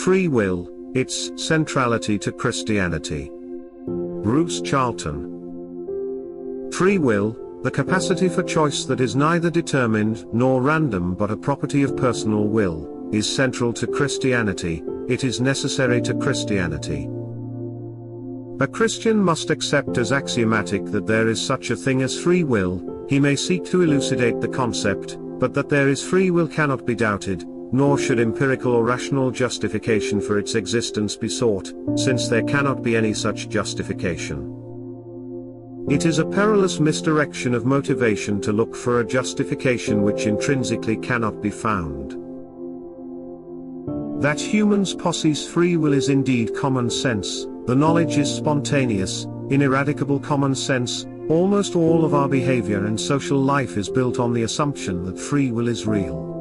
Free will, its centrality to Christianity. Bruce Charlton. Free will, the capacity for choice that is neither determined nor random but a property of personal will, is central to Christianity. It is necessary to Christianity. A Christian must accept as axiomatic that there is such a thing as free will. He may seek to elucidate the concept, but that there is free will cannot be doubted, nor should empirical or rational justification for its existence be sought, since there cannot be any such justification. It is a perilous misdirection of motivation to look for a justification which intrinsically cannot be found. That humans possess free will is indeed common sense. The knowledge is spontaneous, ineradicable common sense. Almost all of our behavior and social life is built on the assumption that free will is real.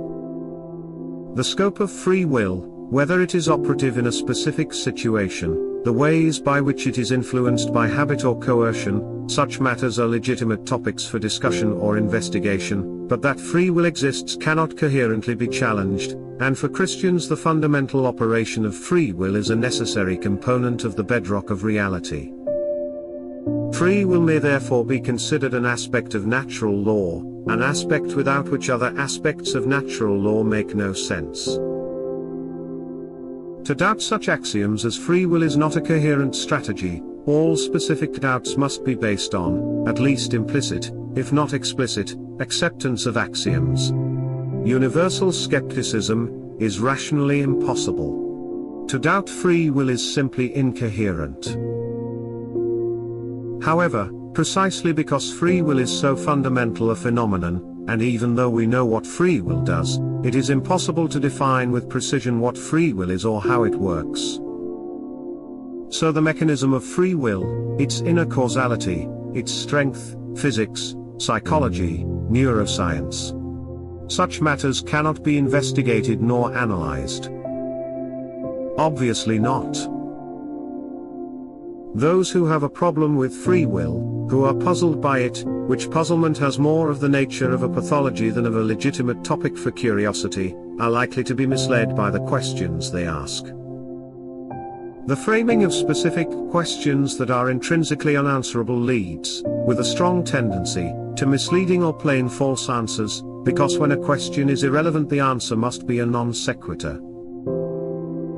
The scope of free will, whether it is operative in a specific situation, the ways by which it is influenced by habit or coercion, such matters are legitimate topics for discussion or investigation, but that free will exists cannot coherently be challenged, and for Christians the fundamental operation of free will is a necessary component of the bedrock of reality. Free will may therefore be considered an aspect of natural law, an aspect without which other aspects of natural law make no sense. To doubt such axioms as free will is not a coherent strategy. All specific doubts must be based on, at least implicit, if not explicit, acceptance of axioms. Universal skepticism is rationally impossible. To doubt free will is simply incoherent. However, precisely because free will is so fundamental a phenomenon, and even though we know what free will does, it is impossible to define with precision what free will is or how it works. So the mechanism of free will, its inner causality, its strength, physics, psychology, neuroscience. Such matters cannot be investigated nor analyzed. Obviously not. Those who have a problem with free will, who are puzzled by it, which puzzlement has more of the nature of a pathology than of a legitimate topic for curiosity, are likely to be misled by the questions they ask. The framing of specific questions that are intrinsically unanswerable leads, with a strong tendency, to misleading or plain false answers, because when a question is irrelevant the answer must be a non sequitur.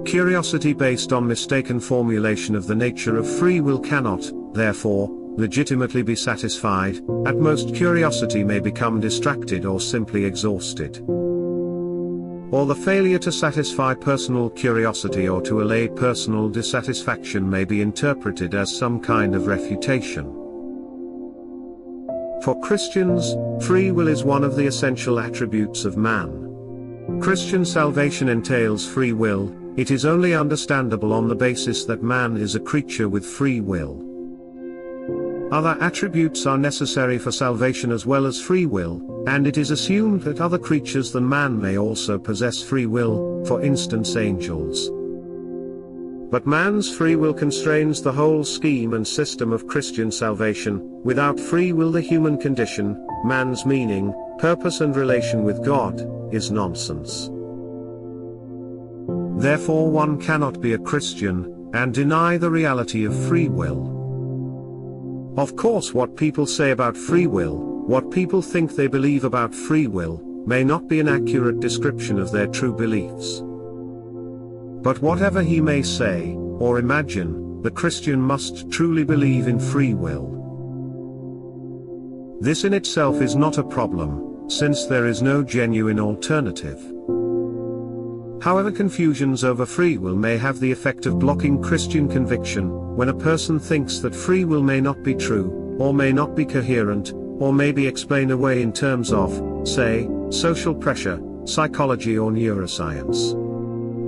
Curiosity based on mistaken formulation of the nature of free will cannot, therefore, legitimately be satisfied. At most curiosity may become distracted or simply exhausted. Or the failure to satisfy personal curiosity or to allay personal dissatisfaction may be interpreted as some kind of refutation. For Christians, free will is one of the essential attributes of man. Christian salvation entails free will. It is only understandable on the basis that man is a creature with free will. Other attributes are necessary for salvation as well as free will, and it is assumed that other creatures than man may also possess free will, for instance angels. But man's free will constrains the whole scheme and system of Christian salvation. Without free will the human condition, man's meaning, purpose and relation with God, is nonsense. Therefore one cannot be a Christian, and deny the reality of free will. Of course what people say about free will, what people think they believe about free will, may not be an accurate description of their true beliefs. But whatever he may say, or imagine, the Christian must truly believe in free will. This in itself is not a problem, since there is no genuine alternative. However, confusions over free will may have the effect of blocking Christian conviction. When a person thinks that free will may not be true, or may not be coherent, or may be explained away in terms of, say, social pressure, psychology or neuroscience,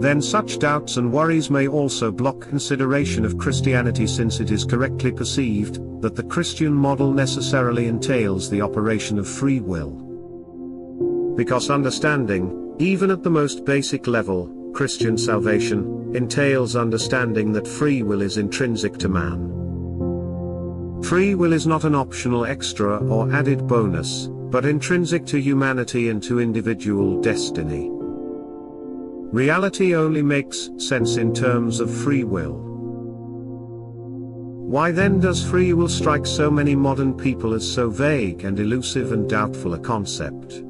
then such doubts and worries may also block consideration of Christianity, since it is correctly perceived that the Christian model necessarily entails the operation of free will. Because understanding, even at the most basic level, Christian salvation, entails understanding that free will is intrinsic to man. Free will is not an optional extra or added bonus, but intrinsic to humanity and to individual destiny. Reality only makes sense in terms of free will. Why then does free will strike so many modern people as so vague and elusive and doubtful a concept?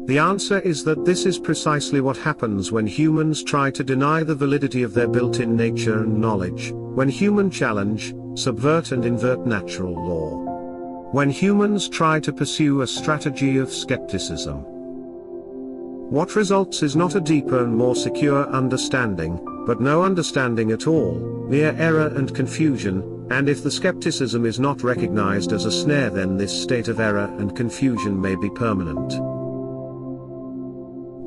The answer is that this is precisely what happens when humans try to deny the validity of their built-in nature and knowledge, when humans challenge, subvert and invert natural law. When humans try to pursue a strategy of skepticism. What results is not a deeper and more secure understanding, but no understanding at all, mere error and confusion, and if the skepticism is not recognized as a snare, then this state of error and confusion may be permanent.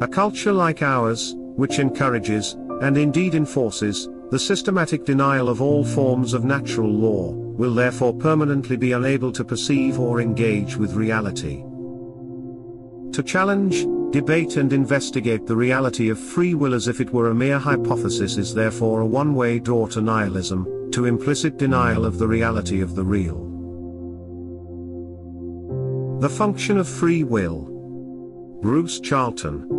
A culture like ours, which encourages, and indeed enforces, the systematic denial of all forms of natural law, will therefore permanently be unable to perceive or engage with reality. To challenge, debate and investigate the reality of free will as if it were a mere hypothesis is therefore a one-way door to nihilism, to implicit denial of the reality of the real. The function of free will. Bruce Charlton.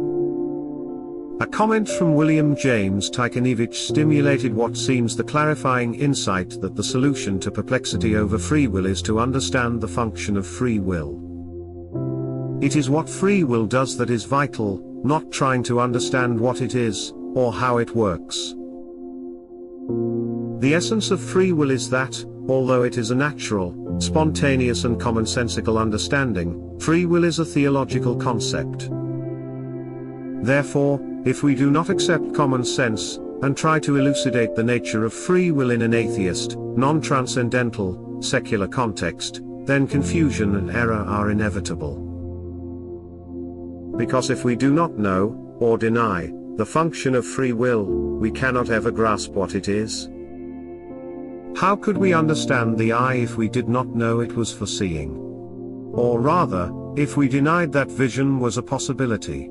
A comment from William James Tykanevich stimulated what seems the clarifying insight that the solution to perplexity over free will is to understand the function of free will. It is what free will does that is vital, not trying to understand what it is, or how it works. The essence of free will is that, although it is a natural, spontaneous and commonsensical understanding, free will is a theological concept. Therefore, if we do not accept common sense, and try to elucidate the nature of free will in an atheist, non-transcendental, secular context, then confusion and error are inevitable. Because if we do not know, or deny, the function of free will, we cannot ever grasp what it is. How could we understand the eye if we did not know it was for seeing? Or rather, if we denied that vision was a possibility?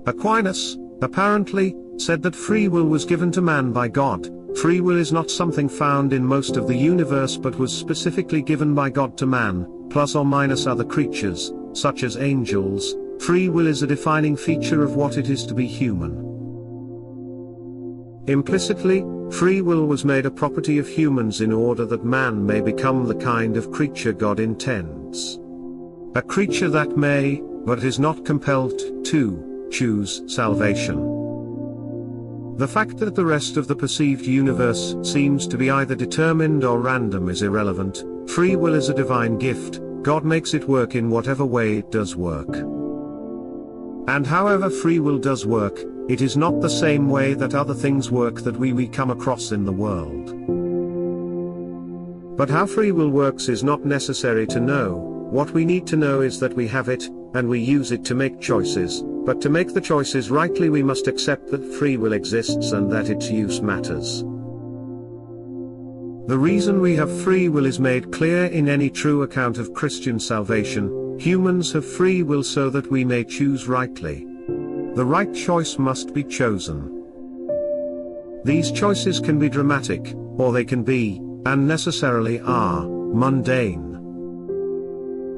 Aquinas, apparently, said that free will was given to man by God. Free will is not something found in most of the universe but was specifically given by God to man, plus or minus other creatures, such as angels. Free will is a defining feature of what it is to be human. Implicitly, free will was made a property of humans in order that man may become the kind of creature God intends. A creature that may, but is not compelled to, choose salvation. The fact that the rest of the perceived universe seems to be either determined or random is irrelevant. Free will is a divine gift. God makes it work in whatever way it does work. And however free will does work, it is not the same way that other things work that we come across in the world. But how free will works is not necessary to know. What we need to know is that we have it, and we use it to make choices, but to make the choices rightly we must accept that free will exists and that its use matters. The reason we have free will is made clear in any true account of Christian salvation. Humans have free will so that we may choose rightly. The right choice must be chosen. These choices can be dramatic, or they can be, and necessarily are, mundane.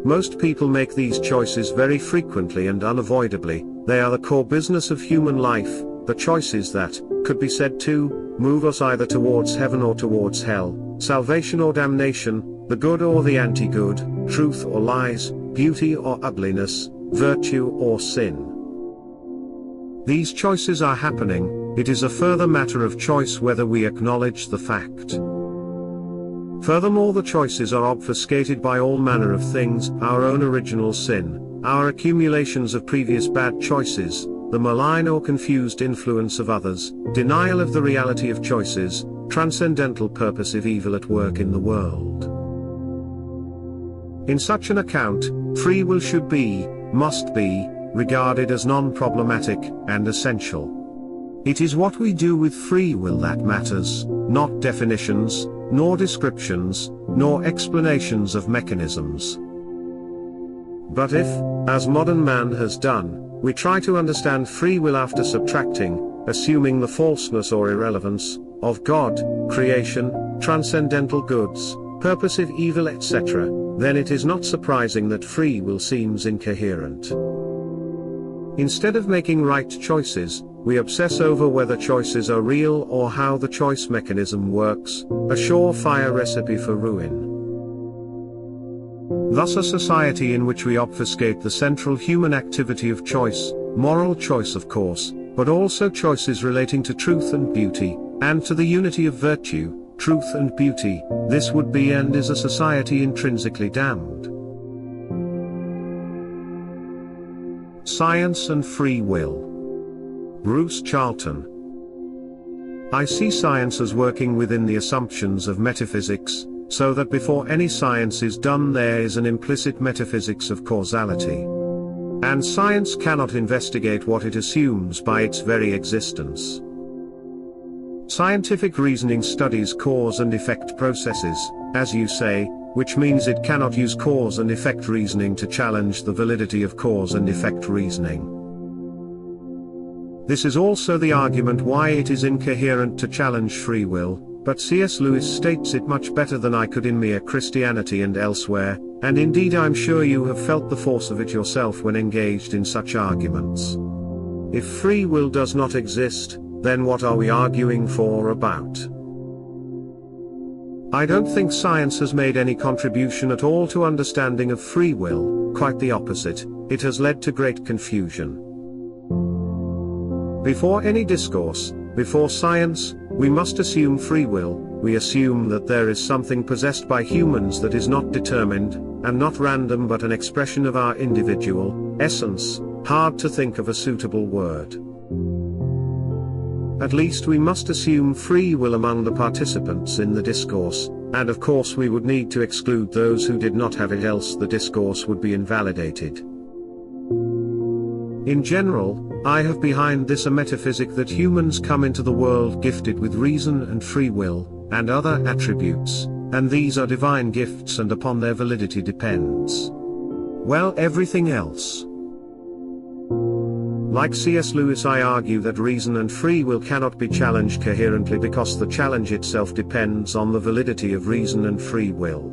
Most people make these choices very frequently and unavoidably. They are the core business of human life, the choices that, could be said to, move us either towards heaven or towards hell, salvation or damnation, the good or the anti-good, truth or lies, beauty or ugliness, virtue or sin. These choices are happening. It is a further matter of choice whether we acknowledge the fact. Furthermore, the choices are obfuscated by all manner of things: our own original sin, our accumulations of previous bad choices, the malign or confused influence of others, denial of the reality of choices, transcendental purposive evil at work in the world. In such an account, free will should be, must be, regarded as non-problematic and essential. It is what we do with free will that matters, not definitions, nor descriptions, nor explanations of mechanisms. But if, as modern man has done, we try to understand free will after subtracting, assuming the falseness or irrelevance, of God, creation, transcendental goods, purposive evil etc., then it is not surprising that free will seems incoherent. Instead of making right choices, we obsess over whether choices are real or how the choice mechanism works, a surefire recipe for ruin. Thus a society in which we obfuscate the central human activity of choice, moral choice of course, but also choices relating to truth and beauty, and to the unity of virtue, truth and beauty, this would be and is a society intrinsically damned. Science and free will. Bruce Charlton. I see science as working within the assumptions of metaphysics, so that before any science is done there is an implicit metaphysics of causality. And science cannot investigate what it assumes by its very existence. Scientific reasoning studies cause and effect processes, as you say, which means it cannot use cause and effect reasoning to challenge the validity of cause and effect reasoning. This is also the argument why it is incoherent to challenge free will, but C.S. Lewis states it much better than I could in Mere Christianity and elsewhere, and indeed I'm sure you have felt the force of it yourself when engaged in such arguments. If free will does not exist, then what are we arguing for or about? I don't think science has made any contribution at all to understanding of free will, quite the opposite, it has led to great confusion. Before any discourse, before science, we must assume free will, we assume that there is something possessed by humans that is not determined, and not random but an expression of our individual essence, hard to think of a suitable word. At least we must assume free will among the participants in the discourse, and of course we would need to exclude those who did not have it, else the discourse would be invalidated. In general, I have behind this a metaphysic that humans come into the world gifted with reason and free will, and other attributes, and these are divine gifts and upon their validity depends, well, everything else. Like C.S. Lewis, I argue that reason and free will cannot be challenged coherently because the challenge itself depends on the validity of reason and free will.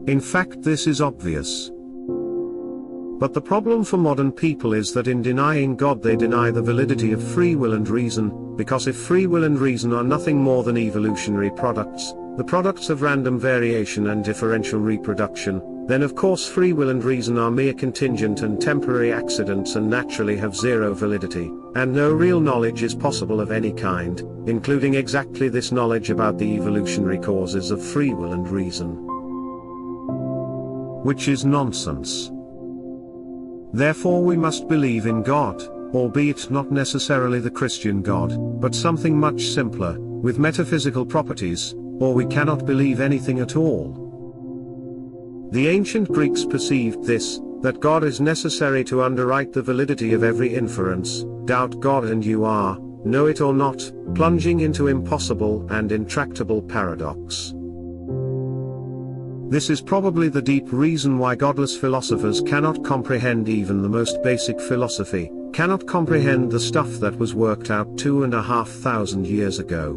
In fact, this is obvious. But the problem for modern people is that in denying God they deny the validity of free will and reason, because if free will and reason are nothing more than evolutionary products, the products of random variation and differential reproduction, then of course free will and reason are mere contingent and temporary accidents and naturally have zero validity, and no real knowledge is possible of any kind, including exactly this knowledge about the evolutionary causes of free will and reason. Which is nonsense. Therefore we must believe in God, albeit not necessarily the Christian God, but something much simpler, with metaphysical properties, or we cannot believe anything at all. The ancient Greeks perceived this, that God is necessary to underwrite the validity of every inference. Doubt God and you are, know it or not, plunging into impossible and intractable paradox. This is probably the deep reason why godless philosophers cannot comprehend even the most basic philosophy, cannot comprehend the stuff that was worked out 2,500 years ago.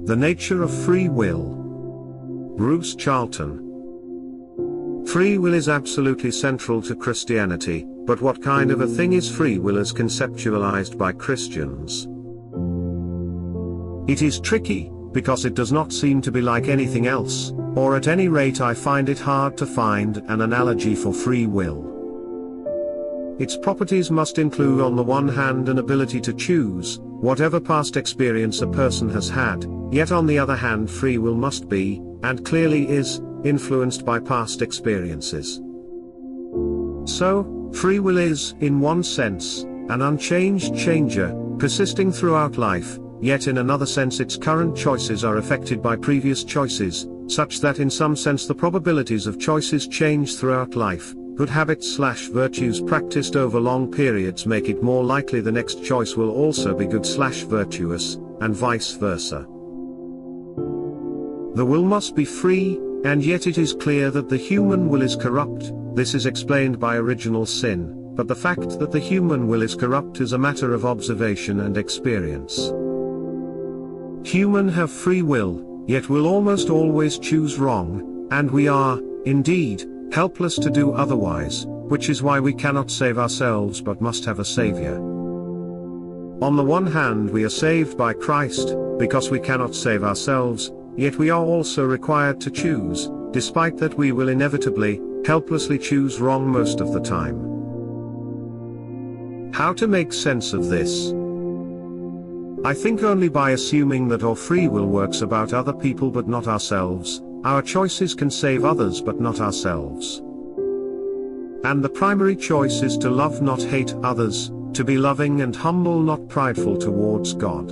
The nature of free will. Bruce Charlton. Free will is absolutely central to Christianity, but what kind of a thing is free will as conceptualized by Christians? It is tricky, because it does not seem to be like anything else, or at any rate I find it hard to find an analogy for free will. Its properties must include on the one hand an ability to choose, whatever past experience a person has had, yet on the other hand free will must be, and clearly is, influenced by past experiences. So, free will is, in one sense, an unchanged changer, persisting throughout life, yet in another sense its current choices are affected by previous choices, such that in some sense the probabilities of choices change throughout life. Good habits/virtues practiced over long periods make it more likely the next choice will also be good/virtuous, and vice versa. The will must be free, and yet it is clear that the human will is corrupt. This is explained by original sin, but the fact that the human will is corrupt is a matter of observation and experience. Human have free will, yet will almost always choose wrong, and we are, indeed, helpless to do otherwise, which is why we cannot save ourselves but must have a Savior. On the one hand, we are saved by Christ, because we cannot save ourselves, yet we are also required to choose, despite that we will inevitably, helplessly choose wrong most of the time. How to make sense of this? I think only by assuming that our free will works about other people but not ourselves. Our choices can save others but not ourselves. And the primary choice is to love, not hate others, to be loving and humble, not prideful towards God.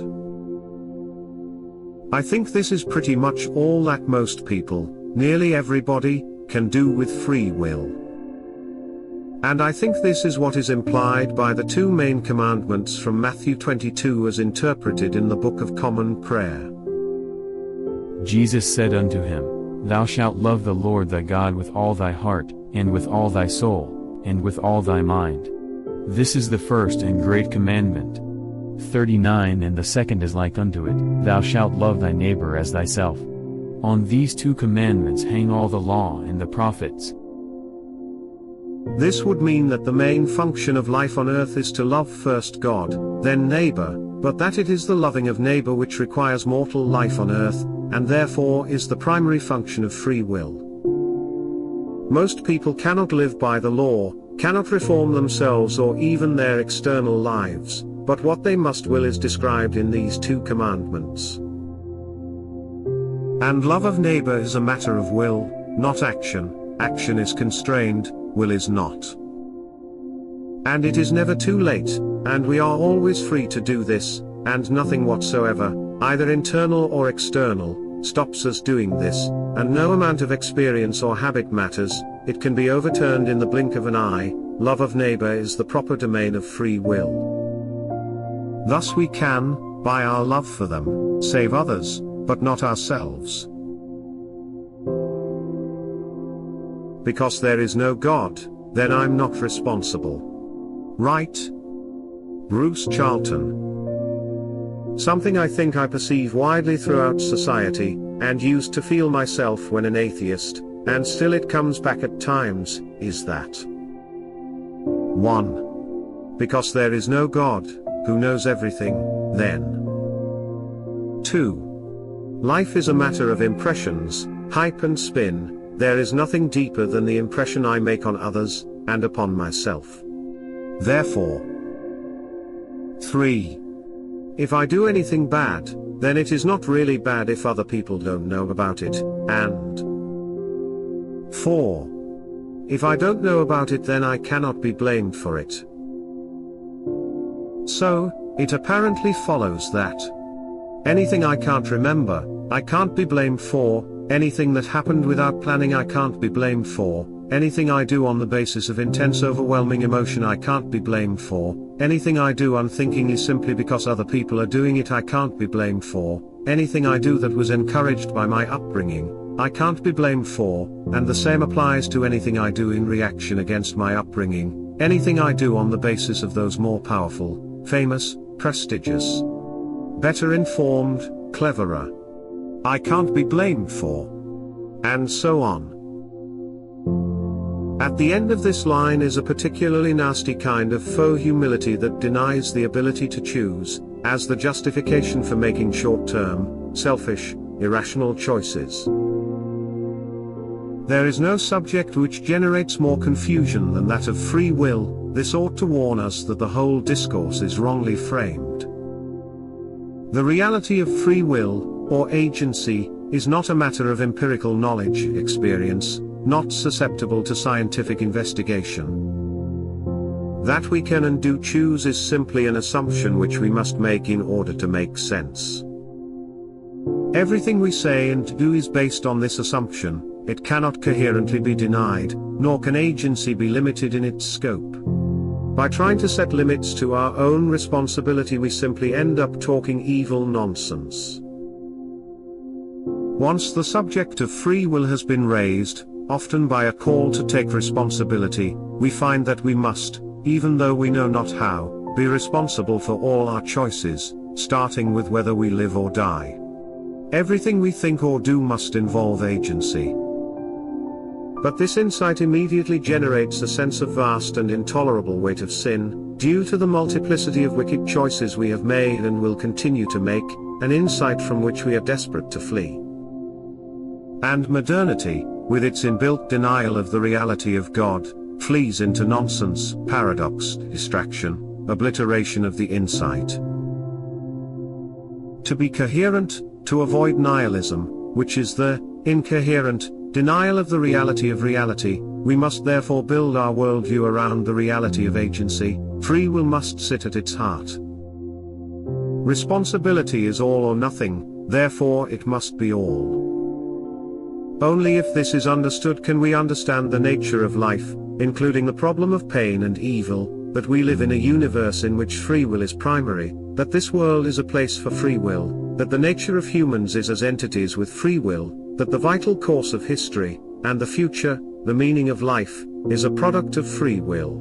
I think this is pretty much all that most people, nearly everybody, can do with free will. And I think this is what is implied by the two main commandments from Matthew 22 as interpreted in the Book of Common Prayer. Jesus said unto him, Thou shalt love the Lord thy God with all thy heart, and with all thy soul, and with all thy mind. This is the first and great commandment. 39 And the second is like unto it, Thou shalt love thy neighbor as thyself. On these two commandments hang all the law and the prophets. This would mean that the main function of life on earth is to love first God, then neighbor, but that it is the loving of neighbor which requires mortal life on earth, and therefore is the primary function of free will. Most people cannot live by the law, cannot reform themselves or even their external lives, but what they must will is described in these two commandments. And love of neighbor is a matter of will, not action. Action is constrained, will is not. And it is never too late, and we are always free to do this, and nothing whatsoever, either internal or external, stops us doing this, and no amount of experience or habit matters. It can be overturned in the blink of an eye. Love of neighbor is the proper domain of free will. Thus we can, by our love for them, save others, but not ourselves. Because there is no God, then I'm not responsible. Right? Bruce Charlton. Something I think I perceive widely throughout society, and used to feel myself when an atheist, and still it comes back at times, is that 1. Because there is no God, who knows everything, then 2. Life is a matter of impressions, hype and spin. There is nothing deeper than the impression I make on others, and upon myself. Therefore, 3. If I do anything bad, then it is not really bad if other people don't know about it, and 4. If I don't know about it, then I cannot be blamed for it. So, it apparently follows that anything I can't remember, I can't be blamed for. Anything that happened without planning I can't be blamed for. Anything I do on the basis of intense overwhelming emotion I can't be blamed for. Anything I do unthinkingly simply because other people are doing it I can't be blamed for. Anything I do that was encouraged by my upbringing, I can't be blamed for, and the same applies to anything I do in reaction against my upbringing. Anything I do on the basis of those more powerful, famous, prestigious, better informed, cleverer, I can't be blamed for. And so on. At the end of this line is a particularly nasty kind of faux humility that denies the ability to choose, as the justification for making short-term, selfish, irrational choices. There is no subject which generates more confusion than that of free will. This ought to warn us that the whole discourse is wrongly framed. The reality of free will, or agency, is not a matter of empirical knowledge, experience, not susceptible to scientific investigation. That we can and do choose is simply an assumption which we must make in order to make sense. Everything we say and do is based on this assumption. It cannot coherently be denied, nor can agency be limited in its scope. By trying to set limits to our own responsibility, we simply end up talking evil nonsense. Once the subject of free will has been raised, often by a call to take responsibility, we find that we must, even though we know not how, be responsible for all our choices, starting with whether we live or die. Everything we think or do must involve agency. But this insight immediately generates a sense of vast and intolerable weight of sin, due to the multiplicity of wicked choices we have made and will continue to make, an insight from which we are desperate to flee. And modernity, with its inbuilt denial of the reality of God, flees into nonsense, paradox, distraction, obliteration of the insight. To be coherent, to avoid nihilism, which is the incoherent denial of the reality of reality, we must therefore build our worldview around the reality of agency. Free will must sit at its heart. Responsibility is all or nothing, therefore it must be all. Only if this is understood can we understand the nature of life, including the problem of pain and evil, that we live in a universe in which free will is primary, that this world is a place for free will, that the nature of humans is as entities with free will, that the vital course of history, and the future, the meaning of life, is a product of free will.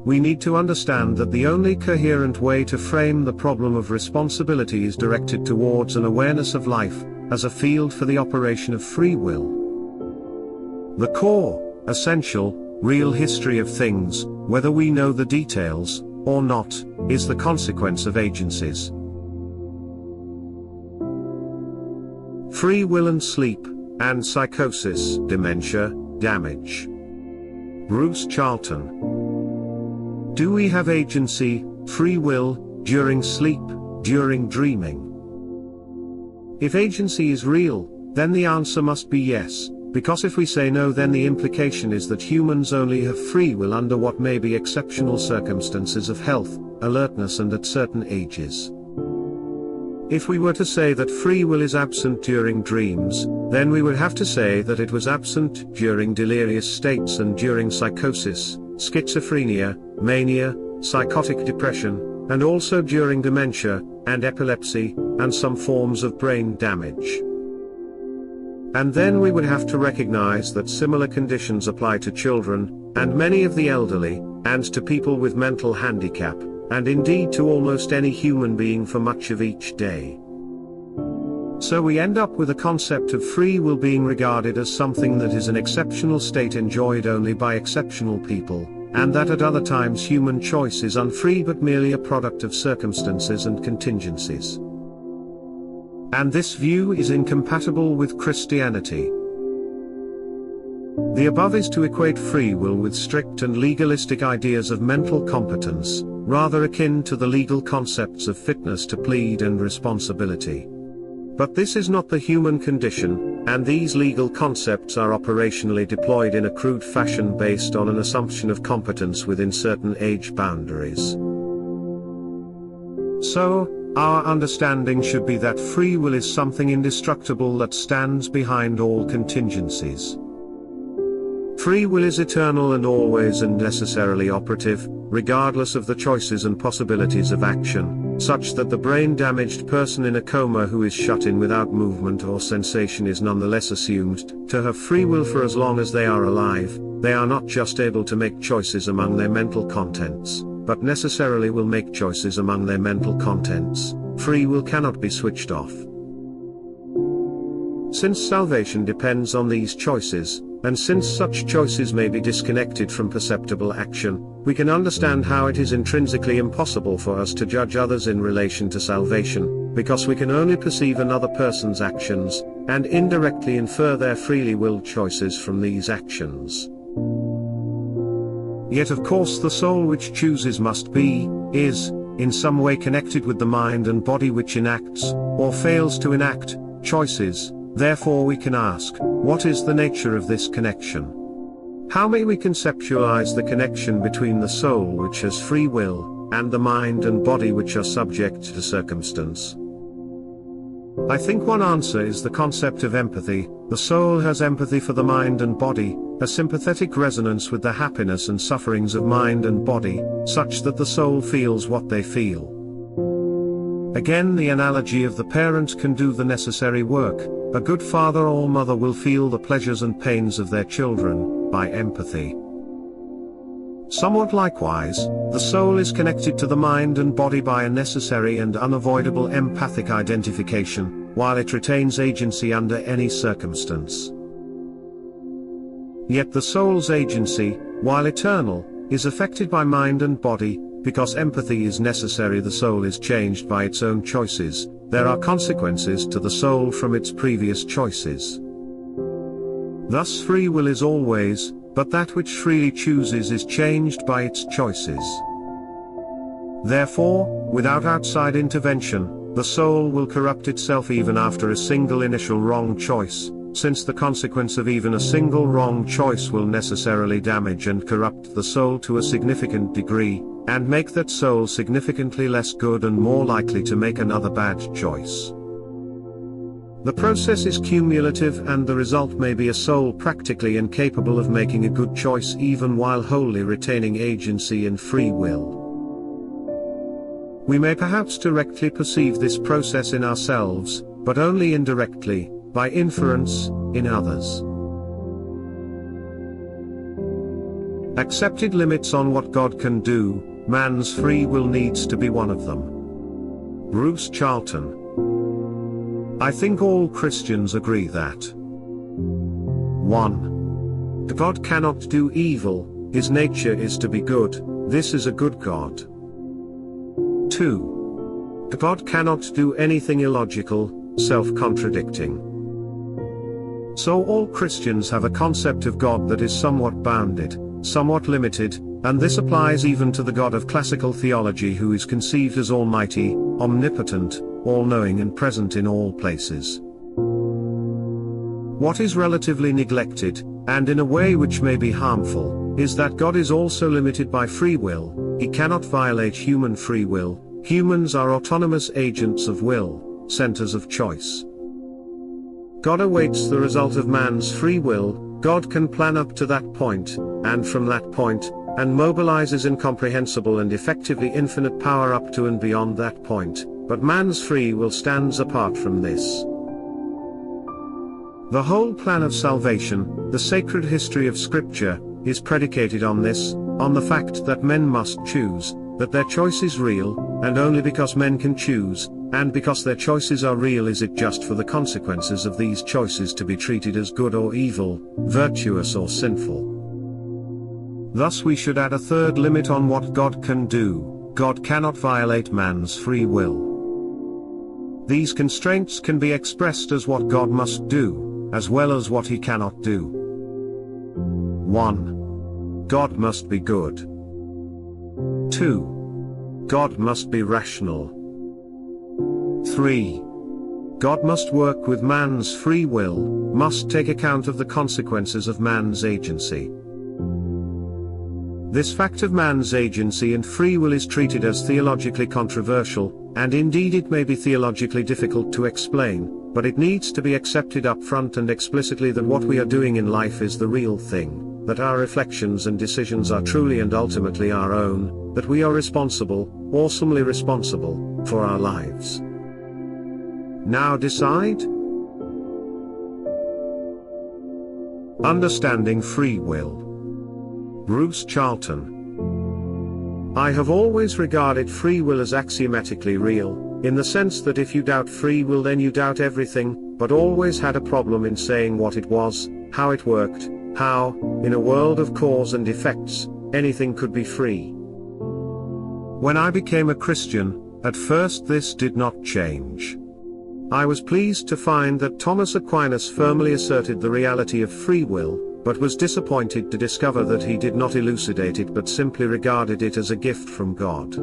We need to understand that the only coherent way to frame the problem of responsibility is directed towards an awareness of life, as a field for the operation of free will. The core, essential, real history of things, whether we know the details, or not, is the consequence of agencies. Free will and sleep, and psychosis, dementia, damage. Bruce Charlton. Do we have agency, free will, during sleep, during dreaming? If agency is real, then the answer must be yes, because if we say no, then the implication is that humans only have free will under what may be exceptional circumstances of health, alertness and at certain ages. If we were to say that free will is absent during dreams, then we would have to say that it was absent during delirious states and during psychosis, schizophrenia, mania, psychotic depression, and also during dementia, and epilepsy, and some forms of brain damage. And then we would have to recognize that similar conditions apply to children, and many of the elderly, and to people with mental handicap, and indeed to almost any human being for much of each day. So we end up with a concept of free will being regarded as something that is an exceptional state enjoyed only by exceptional people, and that at other times human choice is unfree but merely a product of circumstances and contingencies. And this view is incompatible with Christianity. The above is to equate free will with strict and legalistic ideas of mental competence, rather akin to the legal concepts of fitness to plead and responsibility. But this is not the human condition, and these legal concepts are operationally deployed in a crude fashion based on an assumption of competence within certain age boundaries. So, our understanding should be that free will is something indestructible that stands behind all contingencies. Free will is eternal and always and necessarily operative, regardless of the choices and possibilities of action, such that the brain-damaged person in a coma who is shut in without movement or sensation is nonetheless assumed to have free will for as long as they are alive. They are not just able to make choices among their mental contents, but necessarily will make choices among their mental contents. Free will cannot be switched off. Since salvation depends on these choices, and since such choices may be disconnected from perceptible action, we can understand how it is intrinsically impossible for us to judge others in relation to salvation, because we can only perceive another person's actions, and indirectly infer their freely willed choices from these actions. Yet of course the soul which chooses must be, is, in some way connected with the mind and body which enacts, or fails to enact, choices. Therefore we can ask, what is the nature of this connection? How may we conceptualize the connection between the soul which has free will, and the mind and body which are subject to circumstance? I think one answer is the concept of empathy. The soul has empathy for the mind and body, a sympathetic resonance with the happiness and sufferings of mind and body, such that the soul feels what they feel. Again, the analogy of the parent can do the necessary work. A good father or mother will feel the pleasures and pains of their children, by empathy. Somewhat likewise, the soul is connected to the mind and body by a necessary and unavoidable empathic identification, while it retains agency under any circumstance. Yet the soul's agency, while eternal, is affected by mind and body. Because empathy is necessary, the soul is changed by its own choices. There are consequences to the soul from its previous choices. Thus free will is always, but that which freely chooses is changed by its choices. Therefore, without outside intervention, the soul will corrupt itself even after a single initial wrong choice, since the consequence of even a single wrong choice will necessarily damage and corrupt the soul to a significant degree, and make that soul significantly less good and more likely to make another bad choice. The process is cumulative, and the result may be a soul practically incapable of making a good choice even while wholly retaining agency and free will. We may perhaps directly perceive this process in ourselves, but only indirectly, by inference, in others. Accepted limits on what God can do. Man's free will needs to be one of them. Bruce Charlton. I think all Christians agree that 1. God cannot do evil, his nature is to be good, this is a good God. 2. God cannot do anything illogical, self-contradicting. So all Christians have a concept of God that is somewhat bounded, somewhat limited, and this applies even to the God of classical theology, who is conceived as almighty, omnipotent, all-knowing and present in all places. What is relatively neglected, and in a way which may be harmful, is that God is also limited by free will. He cannot violate human free will. Humans are autonomous agents of will, centers of choice. God awaits the result of man's free will. God can plan up to that point, and from that point, and mobilizes incomprehensible and effectively infinite power up to and beyond that point, but man's free will stands apart from this. The whole plan of salvation, the sacred history of Scripture, is predicated on this, on the fact that men must choose, that their choice is real, and only because men can choose, and because their choices are real, is it just for the consequences of these choices to be treated as good or evil, virtuous or sinful. Thus we should add a third limit on what God can do. God cannot violate man's free will. These constraints can be expressed as what God must do, as well as what he cannot do. 1. God must be good. 2. God must be rational. 3. God must work with man's free will, must take account of the consequences of man's agency. This fact of man's agency and free will is treated as theologically controversial, and indeed it may be theologically difficult to explain, but it needs to be accepted up front and explicitly that what we are doing in life is the real thing, that our reflections and decisions are truly and ultimately our own, that we are responsible, awesomely responsible, for our lives. Now decide. Understanding free will. Bruce Charlton. I have always regarded free will as axiomatically real, in the sense that if you doubt free will then you doubt everything, but always had a problem in saying what it was, how it worked, how, in a world of cause and effects, anything could be free. When I became a Christian, at first this did not change. I was pleased to find that Thomas Aquinas firmly asserted the reality of free will, but was disappointed to discover that he did not elucidate it but simply regarded it as a gift from God.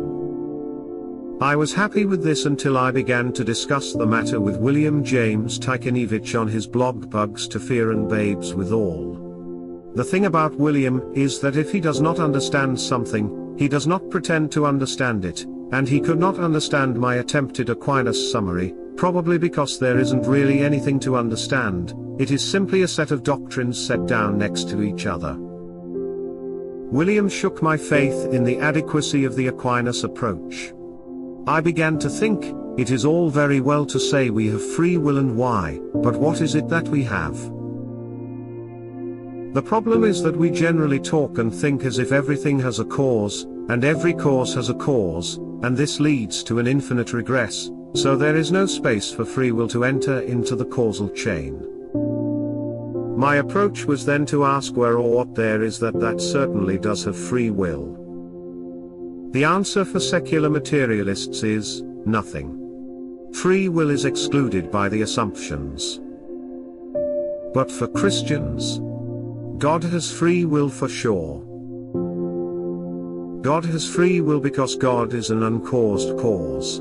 I was happy with this until I began to discuss the matter with William James Tykanevich on his blog Bugs to Fear and Babes Withal. The thing about William is that if he does not understand something, he does not pretend to understand it, and he could not understand my attempted Aquinas summary, probably because there isn't really anything to understand. It is simply a set of doctrines set down next to each other. William shook my faith in the adequacy of the Aquinas approach. I began to think, it is all very well to say we have free will and why, but what is it that we have? The problem is that we generally talk and think as if everything has a cause, and every cause has a cause, and this leads to an infinite regress, so there is no space for free will to enter into the causal chain. My approach was then to ask where or what there is that certainly does have free will. The answer for secular materialists is nothing. Free will is excluded by the assumptions. But for Christians, God has free will for sure. God has free will because God is an uncaused cause.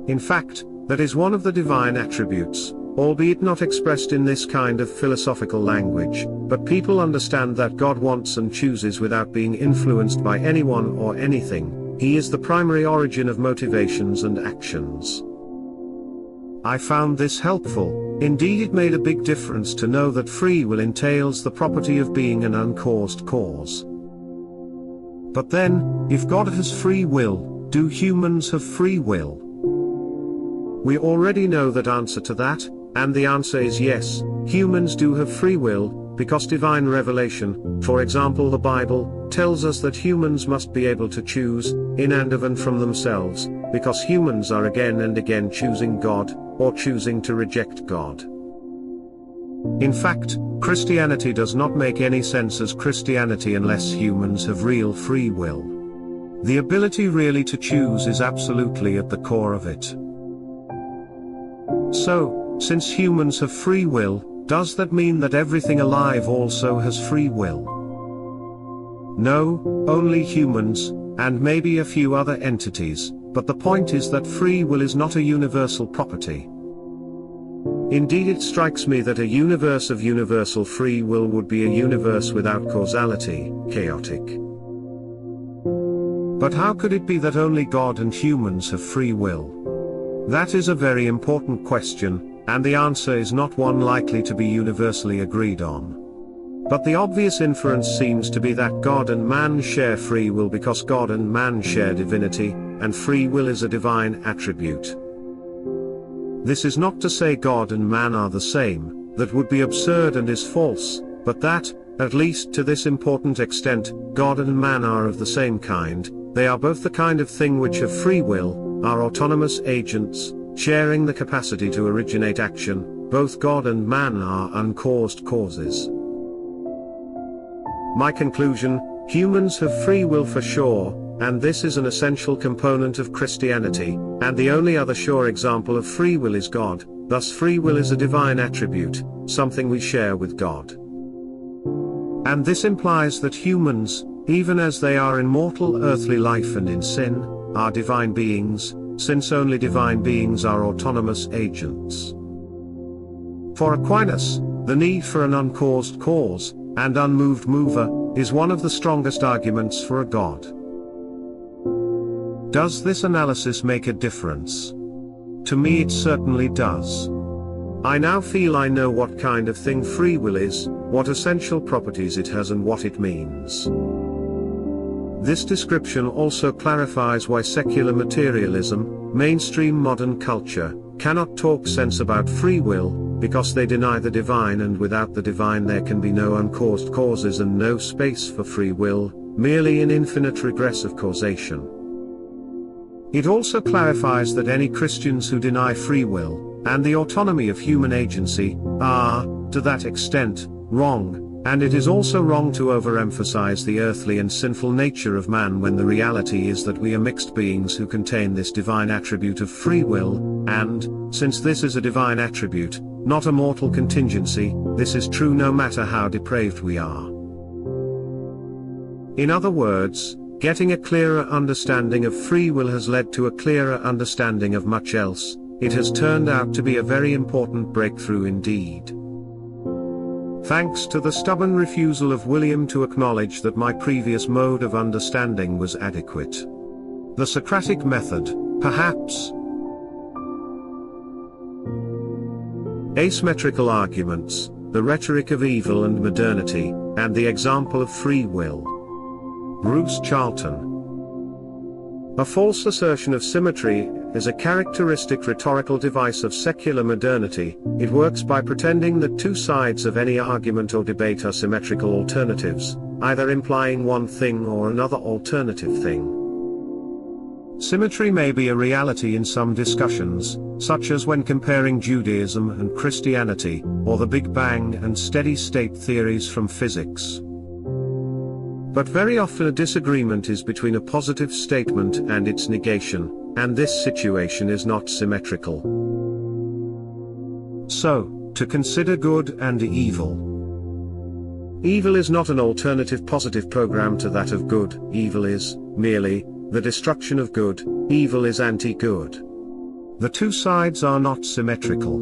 In fact, that is one of the divine attributes, albeit not expressed in this kind of philosophical language, but people understand that God wants and chooses without being influenced by anyone or anything. He is the primary origin of motivations and actions. I found this helpful. Indeed, it made a big difference to know that free will entails the property of being an uncaused cause. But then, if God has free will, do humans have free will? We already know that answer to that, and the answer is yes, humans do have free will, because divine revelation, for example the Bible, tells us that humans must be able to choose, in and of and from themselves, because humans are again and again choosing God, or choosing to reject God. In fact, Christianity does not make any sense as Christianity unless humans have real free will. The ability really to choose is absolutely at the core of it. So, since humans have free will, does that mean that everything alive also has free will? No, only humans, and maybe a few other entities, but the point is that free will is not a universal property. Indeed, it strikes me that a universe of universal free will would be a universe without causality, chaotic. But how could it be that only God and humans have free will? That is a very important question, and the answer is not one likely to be universally agreed on. But the obvious inference seems to be that God and man share free will because God and man share divinity, and free will is a divine attribute. This is not to say God and man are the same, that would be absurd and is false, but that, at least to this important extent, God and man are of the same kind. They are both the kind of thing which have free will, are autonomous agents, sharing the capacity to originate action. Both God and man are uncaused causes. My conclusion: humans have free will for sure, and this is an essential component of Christianity, and the only other sure example of free will is God. Thus free will is a divine attribute, something we share with God. And this implies that humans, even as they are in mortal earthly life and in sin, are divine beings, since only divine beings are autonomous agents. For Aquinas, the need for an uncaused cause, and unmoved mover, is one of the strongest arguments for a God. Does this analysis make a difference? To me it certainly does. I now feel I know what kind of thing free will is, what essential properties it has and what it means. This description also clarifies why secular materialism, mainstream modern culture, cannot talk sense about free will, because they deny the divine, and without the divine there can be no uncaused causes and no space for free will, merely an infinite regress of causation. It also clarifies that any Christians who deny free will, and the autonomy of human agency, are, to that extent, wrong. And it is also wrong to overemphasize the earthly and sinful nature of man when the reality is that we are mixed beings who contain this divine attribute of free will, and, since this is a divine attribute, not a mortal contingency, this is true no matter how depraved we are. In other words, getting a clearer understanding of free will has led to a clearer understanding of much else. It has turned out to be a very important breakthrough indeed. Thanks to the stubborn refusal of William to acknowledge that my previous mode of understanding was adequate. The Socratic method, perhaps. Aysmmetrical arguments, the rhetoric of evil and modernity, and the example of free will. Bruce Charlton. A false assertion of symmetry is a characteristic rhetorical device of secular modernity. It works by pretending that two sides of any argument or debate are symmetrical alternatives, either implying one thing or another alternative thing. Symmetry may be a reality in some discussions, such as when comparing Judaism and Christianity, or the Big Bang and steady-state theories from physics. But very often a disagreement is between a positive statement and its negation, and this situation is not symmetrical. So, to consider good and evil. Evil is not an alternative positive program to that of good. Evil is, merely, the destruction of good. Evil is anti-good. The two sides are not symmetrical.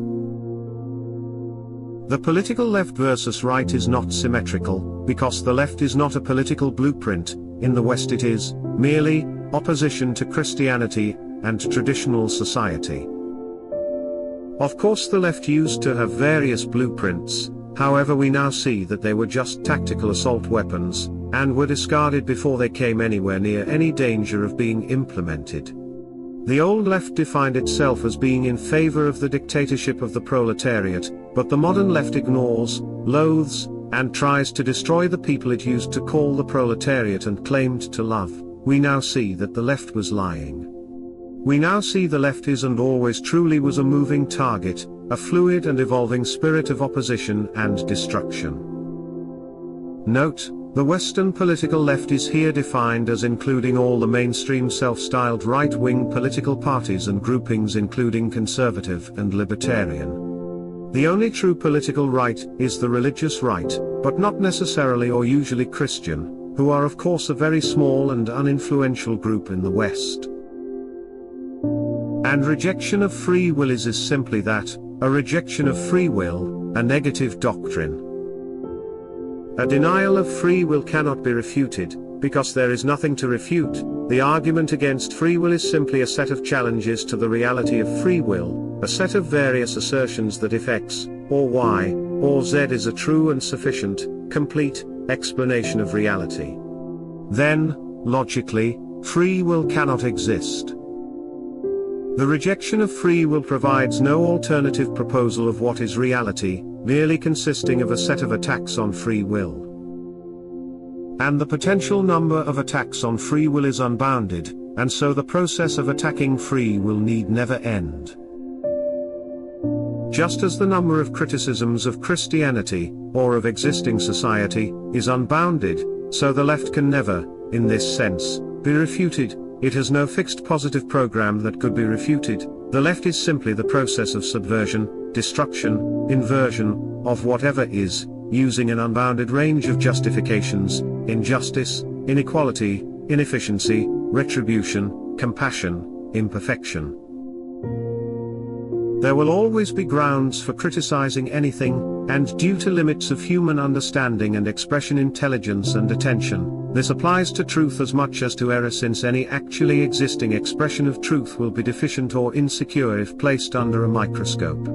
The political left versus right is not symmetrical, because the left is not a political blueprint. In the West it is, merely, opposition to Christianity and traditional society. Of course the left used to have various blueprints, however we now see that they were just tactical assault weapons, and were discarded before they came anywhere near any danger of being implemented. The old left defined itself as being in favor of the dictatorship of the proletariat, but the modern left ignores, loathes, and tries to destroy the people it used to call the proletariat and claimed to love. We now see that the left was lying. We now see the left is and always truly was a moving target, a fluid and evolving spirit of opposition and destruction. Note, the Western political left is here defined as including all the mainstream self-styled right-wing political parties and groupings including conservative and libertarian. The only true political right is the religious right, but not necessarily or usually Christian, who are of course a very small and uninfluential group in the West. And rejection of free will is simply that, a rejection of free will, a negative doctrine. A denial of free will cannot be refuted, because there is nothing to refute. The argument against free will is simply a set of challenges to the reality of free will, a set of various assertions that if X, or Y, or Z is a true and sufficient, complete, explanation of reality, then, logically, free will cannot exist. The rejection of free will provides no alternative proposal of what is reality, merely consisting of a set of attacks on free will. And the potential number of attacks on free will is unbounded, and so the process of attacking free will need never end. Just as the number of criticisms of Christianity, or of existing society, is unbounded, so the left can never, in this sense, be refuted. It has no fixed positive program that could be refuted. The left is simply the process of subversion, destruction, inversion, of whatever is, using an unbounded range of justifications: injustice, inequality, inefficiency, retribution, compassion, imperfection. There will always be grounds for criticizing anything, and due to limits of human understanding and expression, intelligence and attention, this applies to truth as much as to error, since any actually existing expression of truth will be deficient or insecure if placed under a microscope.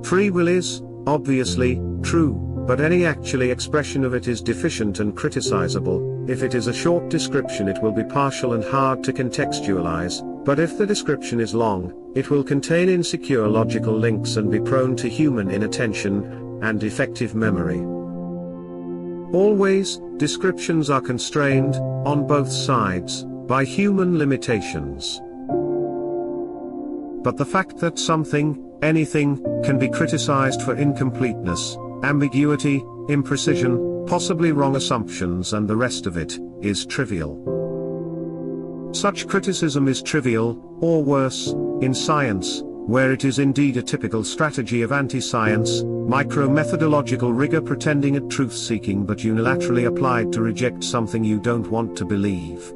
Free will is, obviously, true, but any actually expression of it is deficient and criticizable. If it is a short description, it will be partial and hard to contextualize, but if the description is long, it will contain insecure logical links and be prone to human inattention and defective memory. Always, descriptions are constrained, on both sides, by human limitations. But the fact that something, anything, can be criticized for incompleteness, ambiguity, imprecision, possibly wrong assumptions and the rest of it, is trivial. Such criticism is trivial, or worse, in science, where it is indeed a typical strategy of anti-science, micro-methodological rigor pretending at truth-seeking but unilaterally applied to reject something you don't want to believe.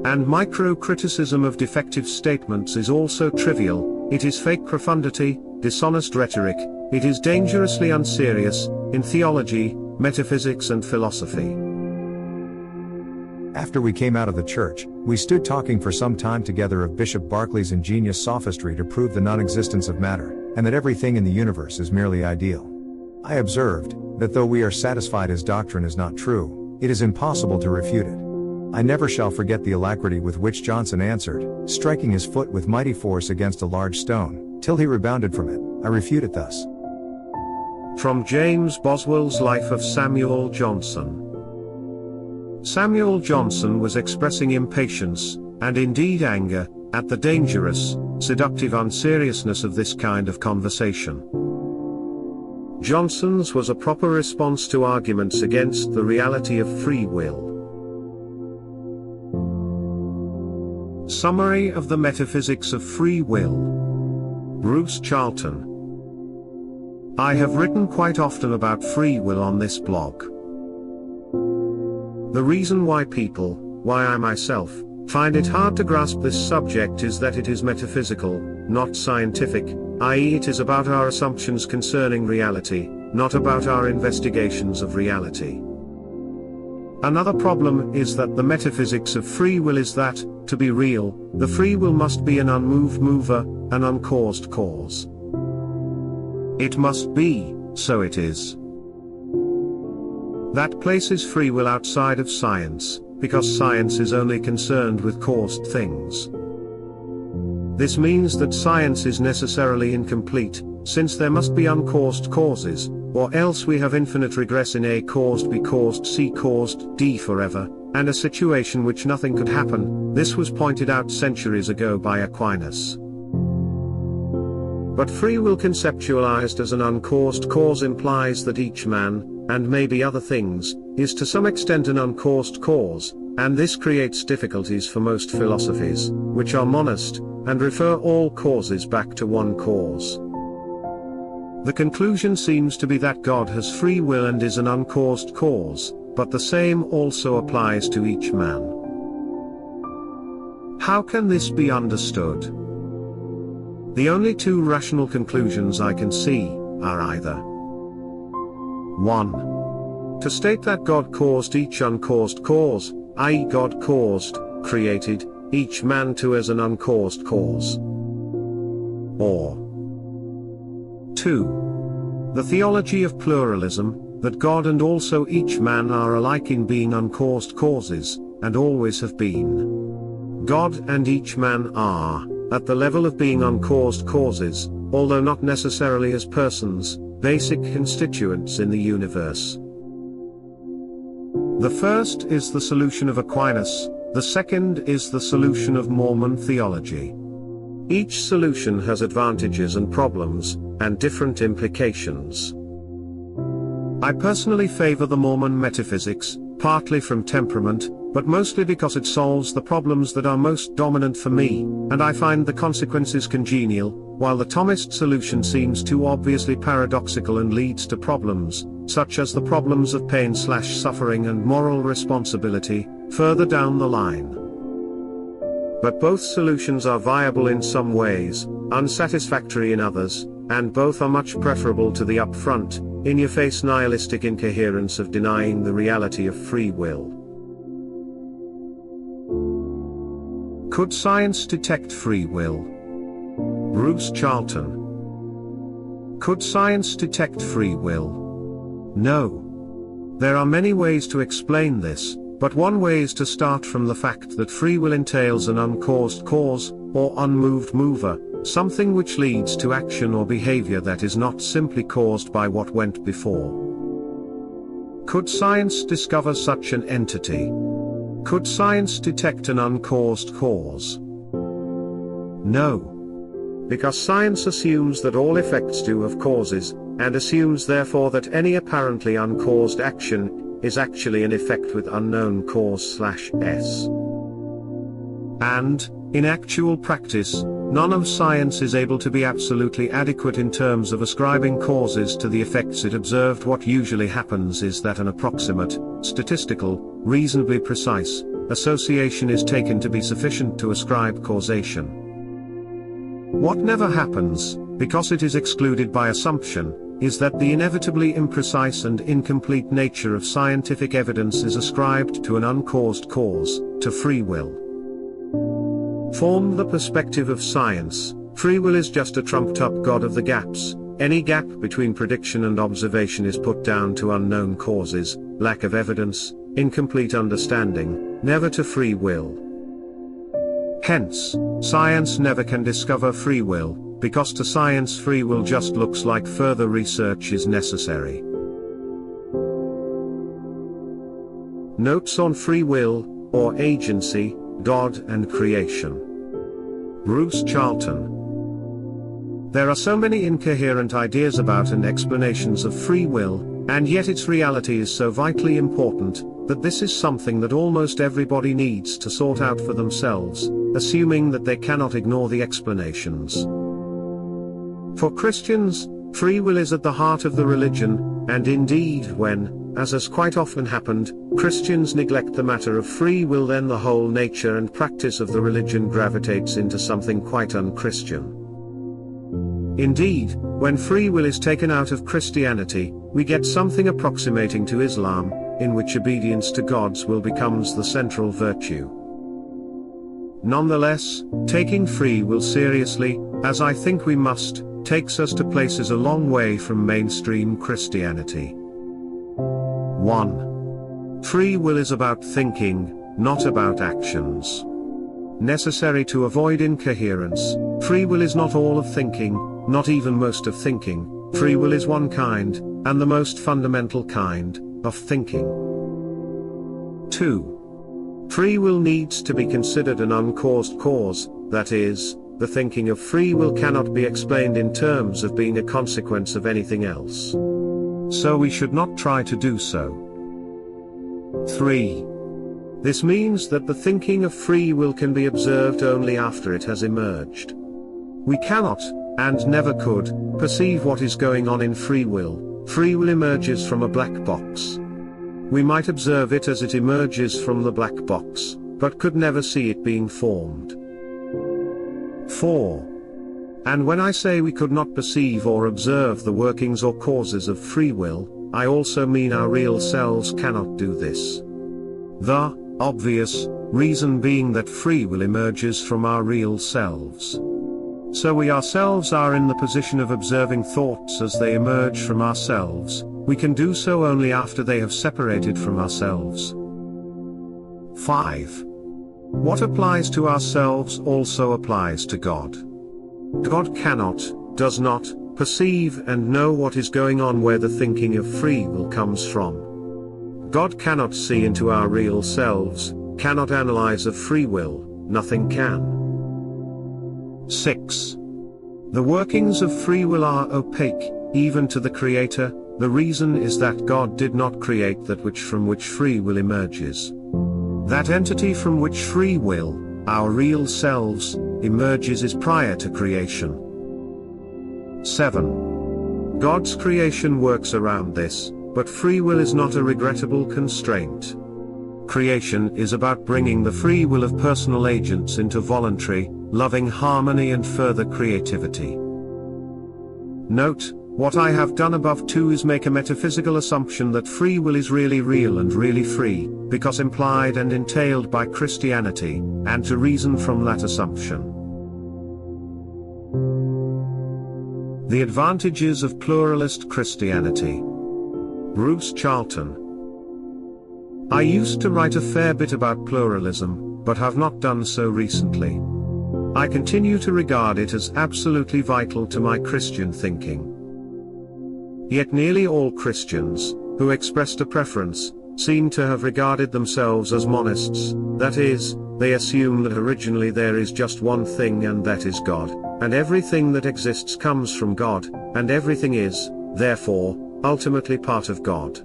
And micro-criticism of defective statements is also trivial. It is fake profundity, dishonest rhetoric, it is dangerously unserious, in theology, metaphysics and philosophy. After we came out of the church, we stood talking for some time together of Bishop Berkeley's ingenious sophistry to prove the non-existence of matter, and that everything in the universe is merely ideal. I observed, that though we are satisfied his doctrine is not true, it is impossible to refute it. I never shall forget the alacrity with which Johnson answered, striking his foot with mighty force against a large stone, till he rebounded from it. I refute it thus. From James Boswell's Life of Samuel Johnson. Samuel Johnson was expressing impatience, and indeed anger, at the dangerous, seductive unseriousness of this kind of conversation. Johnson's was a proper response to arguments against the reality of free will. Summary of the Metaphysics of Free Will. Bruce Charlton. I have written quite often about free will on this blog. The reason why I myself, find it hard to grasp this subject is that it is metaphysical, not scientific, i.e. it is about our assumptions concerning reality, not about our investigations of reality. Another problem is that the metaphysics of free will is that, to be real, the free will must be an unmoved mover, an uncaused cause. It must be, so it is. That places free will outside of science, because science is only concerned with caused things. This means that science is necessarily incomplete, since there must be uncaused causes, or else we have infinite regress in A caused B caused C caused D forever, and a situation which nothing could happen. This was pointed out centuries ago by Aquinas. But free will conceptualized as an uncaused cause implies that each man, and maybe other things, is to some extent an uncaused cause, and this creates difficulties for most philosophies, which are monist, and refer all causes back to one cause. The conclusion seems to be that God has free will and is an uncaused cause, but the same also applies to each man. How can this be understood? The only two rational conclusions I can see are either 1. To state that God caused each uncaused cause, i.e. God caused, created, each man too as an uncaused cause. Or 2. The theology of pluralism, that God and also each man are alike in being uncaused causes, and always have been. God and each man are, at the level of being uncaused causes, although not necessarily as persons, basic constituents in the universe. The first is the solution of Aquinas, the second is the solution of Mormon theology. Each solution has advantages and problems, and different implications. I personally favor the Mormon metaphysics, partly from temperament, but mostly because it solves the problems that are most dominant for me, and I find the consequences congenial, while the Thomist solution seems too obviously paradoxical and leads to problems, such as the problems of pain/suffering and moral responsibility, further down the line. But both solutions are viable in some ways, unsatisfactory in others, and both are much preferable to the upfront, in-your-face nihilistic incoherence of denying the reality of free will. Could science detect free will? Bruce Charlton. Could science detect free will? No. There are many ways to explain this, but one way is to start from the fact that free will entails an uncaused cause, or unmoved mover, something which leads to action or behavior that is not simply caused by what went before. Could science discover such an entity? Could science detect an uncaused cause? No. Because science assumes that all effects do have causes, and assumes therefore that any apparently uncaused action is actually an effect with unknown cause/s. And, in actual practice, none of science is able to be absolutely adequate in terms of ascribing causes to the effects it observed. What usually happens is that an approximate, statistical, reasonably precise, association is taken to be sufficient to ascribe causation. What never happens, because it is excluded by assumption, is that the inevitably imprecise and incomplete nature of scientific evidence is ascribed to an uncaused cause, to free will. From the perspective of science, free will is just a trumped-up god of the gaps. Any gap between prediction and observation is put down to unknown causes, lack of evidence, incomplete understanding, never to free will. Hence, science never can discover free will, because to science free will just looks like further research is necessary. Notes on Free Will, or Agency, God and Creation. Bruce Charlton. There are so many incoherent ideas about and explanations of free will, and yet its reality is so vitally important, that this is something that almost everybody needs to sort out for themselves, assuming that they cannot ignore the explanations. For Christians, free will is at the heart of the religion, and indeed when, as has quite often happened, Christians neglect the matter of free will, then the whole nature and practice of the religion gravitates into something quite unchristian. Indeed, when free will is taken out of Christianity, we get something approximating to Islam, in which obedience to God's will becomes the central virtue. Nonetheless, taking free will seriously, as I think we must, takes us to places a long way from mainstream Christianity. 1. Free will is about thinking, not about actions. Necessary to avoid incoherence, free will is not all of thinking, not even most of thinking. Free will is one kind, and the most fundamental kind, of thinking. 2. Free will needs to be considered an uncaused cause, that is, the thinking of free will cannot be explained in terms of being a consequence of anything else. So we should not try to do so. 3. This means that the thinking of free will can be observed only after it has emerged. We cannot, and never could, perceive what is going on in free will. Free will emerges from a black box. We might observe it as it emerges from the black box, but could never see it being formed. 4. And when I say we could not perceive or observe the workings or causes of free will, I also mean our real selves cannot do this. The obvious reason being that free will emerges from our real selves. So we ourselves are in the position of observing thoughts as they emerge from ourselves. We can do so only after they have separated from ourselves. 5. What applies to ourselves also applies to God. God cannot, does not, perceive and know what is going on where the thinking of free will comes from. God cannot see into our real selves, cannot analyze of free will, nothing can. 6. The workings of free will are opaque, even to the Creator. The reason is that God did not create that which from which free will emerges. That entity from which free will, our real selves, emerges is prior to creation. 7. God's creation works around this, but free will is not a regrettable constraint. Creation is about bringing the free will of personal agents into voluntary, loving harmony and further creativity. Note, what I have done above too is make a metaphysical assumption that free will is really real and really free, because implied and entailed by Christianity, and to reason from that assumption. The advantages of pluralist Christianity. Bruce Charlton. I used to write a fair bit about pluralism, but have not done so recently. I continue to regard it as absolutely vital to my Christian thinking. Yet nearly all Christians, who expressed a preference, seem to have regarded themselves as monists, that is, they assume that originally there is just one thing and that is God, and everything that exists comes from God, and everything is, therefore, ultimately part of God.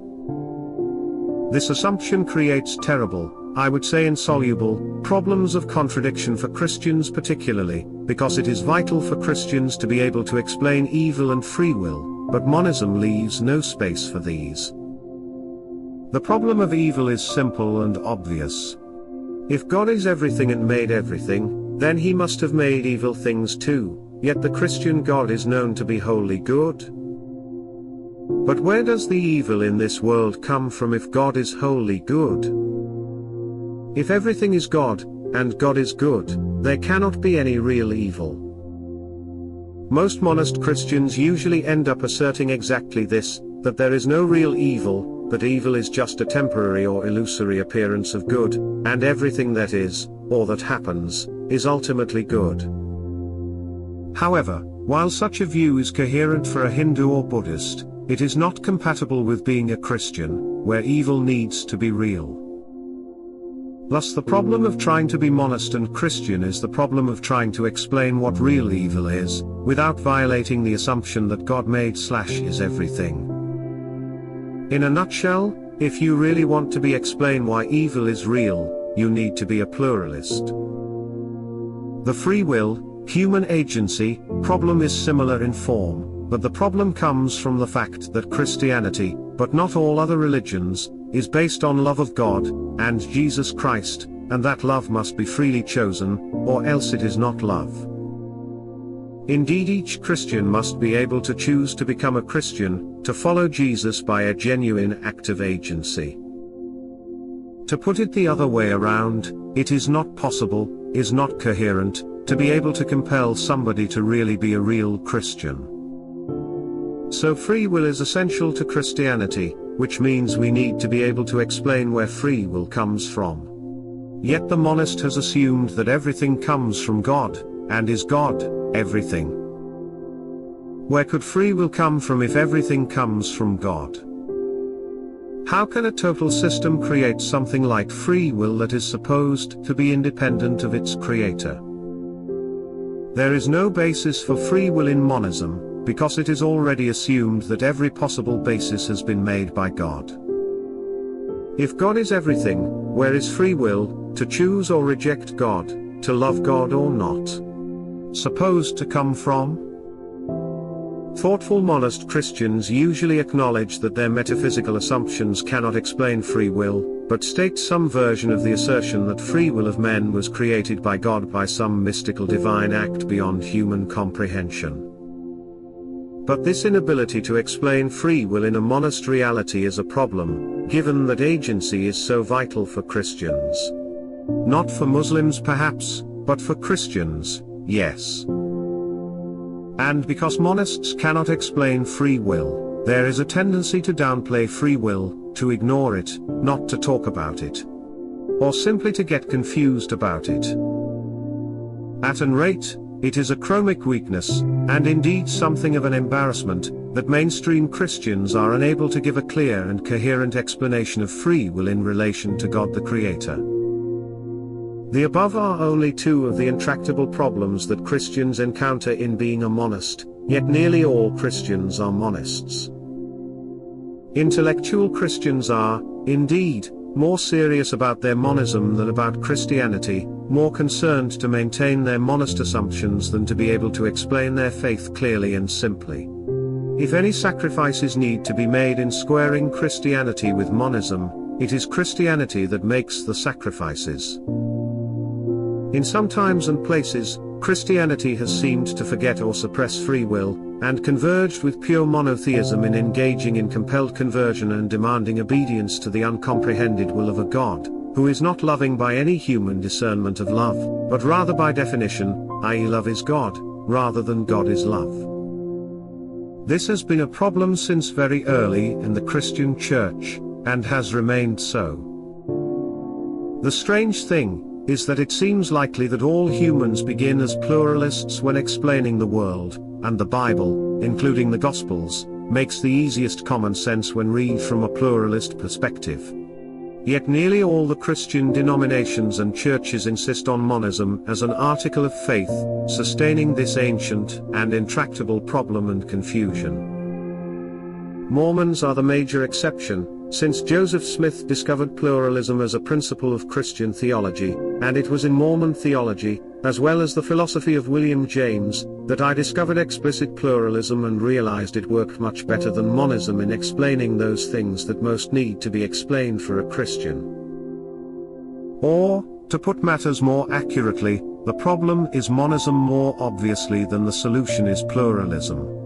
This assumption creates terrible, I would say insoluble, problems of contradiction for Christians particularly, because it is vital for Christians to be able to explain evil and free will, but monism leaves no space for these. The problem of evil is simple and obvious. If God is everything and made everything, then he must have made evil things too, yet the Christian God is known to be wholly good. But where does the evil in this world come from if God is wholly good? If everything is God, and God is good, there cannot be any real evil. Most monist Christians usually end up asserting exactly this, that there is no real evil, that evil is just a temporary or illusory appearance of good, and everything that is, or that happens, is ultimately good. However, while such a view is coherent for a Hindu or Buddhist, it is not compatible with being a Christian, where evil needs to be real. Thus the problem of trying to be monist and Christian is the problem of trying to explain what real evil is, without violating the assumption that God made/is everything. In a nutshell, if you really want to be explain why evil is real, you need to be a pluralist. The free will, human agency, problem is similar in form, but the problem comes from the fact that Christianity, but not all other religions, is based on love of God, and Jesus Christ, and that love must be freely chosen, or else it is not love. Indeed, each Christian must be able to choose to become a Christian, to follow Jesus by a genuine act of agency. To put it the other way around, it is not possible, is not coherent, to be able to compel somebody to really be a real Christian. So free will is essential to Christianity, which means we need to be able to explain where free will comes from. Yet the monist has assumed that everything comes from God, and is God everything? Where could free will come from if everything comes from God? How can a total system create something like free will that is supposed to be independent of its creator? There is no basis for free will in monism, because it is already assumed that every possible basis has been made by God. If God is everything, where is free will, to choose or reject God, to love God or not, supposed to come from? Thoughtful monist Christians usually acknowledge that their metaphysical assumptions cannot explain free will, but state some version of the assertion that free will of men was created by God by some mystical divine act beyond human comprehension. But this inability to explain free will in a monist reality is a problem, given that agency is so vital for Christians. Not for Muslims perhaps, but for Christians, yes. And because monists cannot explain free will, there is a tendency to downplay free will, to ignore it, not to talk about it, or simply to get confused about it. At any rate, it is a chronic weakness, and indeed something of an embarrassment, that mainstream Christians are unable to give a clear and coherent explanation of free will in relation to God the Creator. The above are only two of the intractable problems that Christians encounter in being a monist, yet nearly all Christians are monists. Intellectual Christians are, indeed, more serious about their monism than about Christianity, more concerned to maintain their monist assumptions than to be able to explain their faith clearly and simply. If any sacrifices need to be made in squaring Christianity with monism, it is Christianity that makes the sacrifices. In some times and places, Christianity has seemed to forget or suppress free will, and converged with pure monotheism in engaging in compelled conversion and demanding obedience to the uncomprehended will of a God, who is not loving by any human discernment of love, but rather by definition, i.e. love is God, rather than God is love. This has been a problem since very early in the Christian Church, and has remained so. The strange thing is that it seems likely that all humans begin as pluralists when explaining the world, and the Bible, including the Gospels, makes the easiest common sense when read from a pluralist perspective. Yet nearly all the Christian denominations and churches insist on monism as an article of faith, sustaining this ancient and intractable problem and confusion. Mormons are the major exception, since Joseph Smith discovered pluralism as a principle of Christian theology, and it was in Mormon theology, as well as the philosophy of William James, that I discovered explicit pluralism and realized it worked much better than monism in explaining those things that most need to be explained for a Christian. Or, to put matters more accurately, the problem is monism more obviously than the solution is pluralism.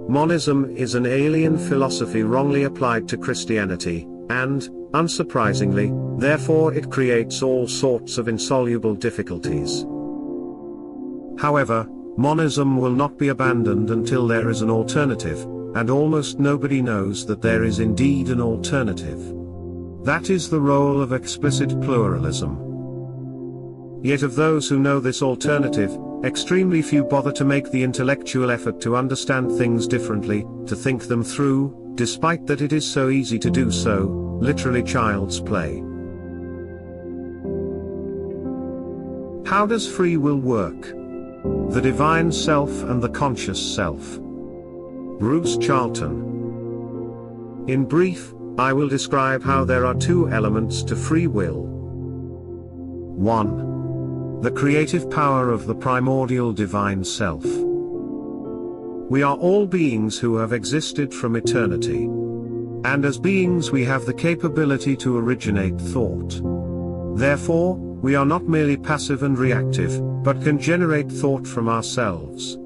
Monism is an alien philosophy wrongly applied to Christianity, and, unsurprisingly, therefore it creates all sorts of insoluble difficulties. However, monism will not be abandoned until there is an alternative, and almost nobody knows that there is indeed an alternative. That is the role of explicit pluralism. Yet of those who know this alternative, extremely few bother to make the intellectual effort to understand things differently, to think them through, despite that it is so easy to do so, literally child's play. How does free will work? The divine self and the conscious self. Bruce Charlton. In brief, I will describe how there are two elements to free will. 1. The creative power of the primordial divine self. We are all beings who have existed from eternity. And as beings we have the capability to originate thought. Therefore, we are not merely passive and reactive, but can generate thought from ourselves.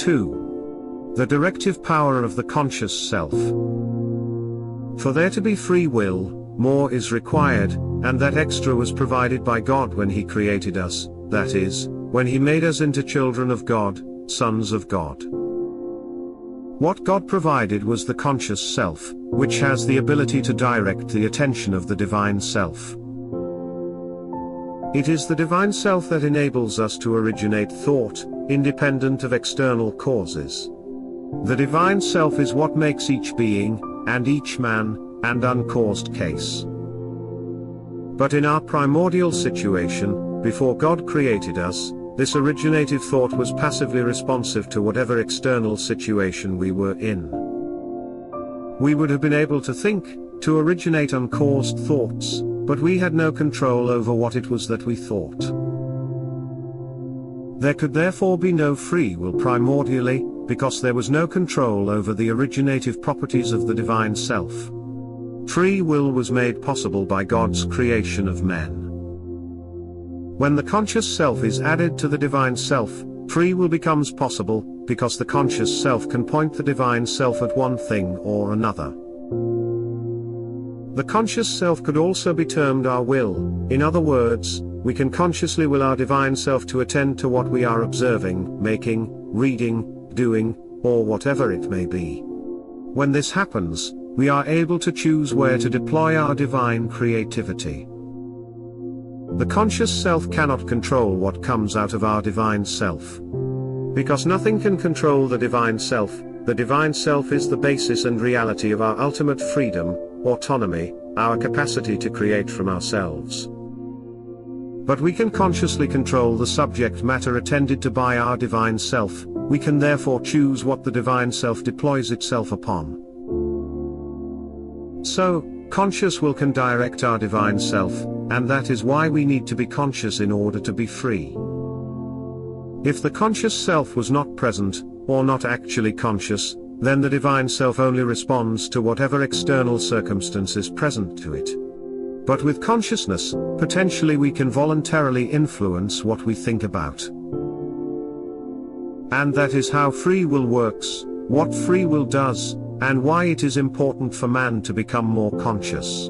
2. The directive power of the conscious self. For there to be free will, more is required, and that extra was provided by God when He created us, that is, when He made us into children of God, sons of God. What God provided was the conscious self, which has the ability to direct the attention of the divine self. It is the divine self that enables us to originate thought, independent of external causes. The divine self is what makes each being, and each man, an uncaused case. But in our primordial situation, before God created us, this originative thought was passively responsive to whatever external situation we were in. We would have been able to think, to originate uncaused thoughts, but we had no control over what it was that we thought. There could therefore be no free will primordially, because there was no control over the originative properties of the divine self. Free will was made possible by God's creation of men. When the conscious self is added to the divine self, free will becomes possible, because the conscious self can point the divine self at one thing or another. The conscious self could also be termed our will. In other words, we can consciously will our divine self to attend to what we are observing, making, reading, doing, or whatever it may be. When this happens, we are able to choose where to deploy our divine creativity. The conscious self cannot control what comes out of our divine self. Because nothing can control the divine self is the basis and reality of our ultimate freedom, autonomy, our capacity to create from ourselves. But we can consciously control the subject matter attended to by our divine self. We can therefore choose what the divine self deploys itself upon. So, conscious will can direct our divine self, and that is why we need to be conscious in order to be free. If the conscious self was not present, or not actually conscious, then the divine self only responds to whatever external circumstance is present to it. But with consciousness, potentially we can voluntarily influence what we think about. And that is how free will works, what free will does, and why it is important for man to become more conscious.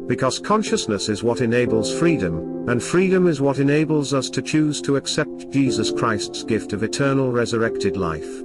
Because consciousness is what enables freedom, and freedom is what enables us to choose to accept Jesus Christ's gift of eternal resurrected life.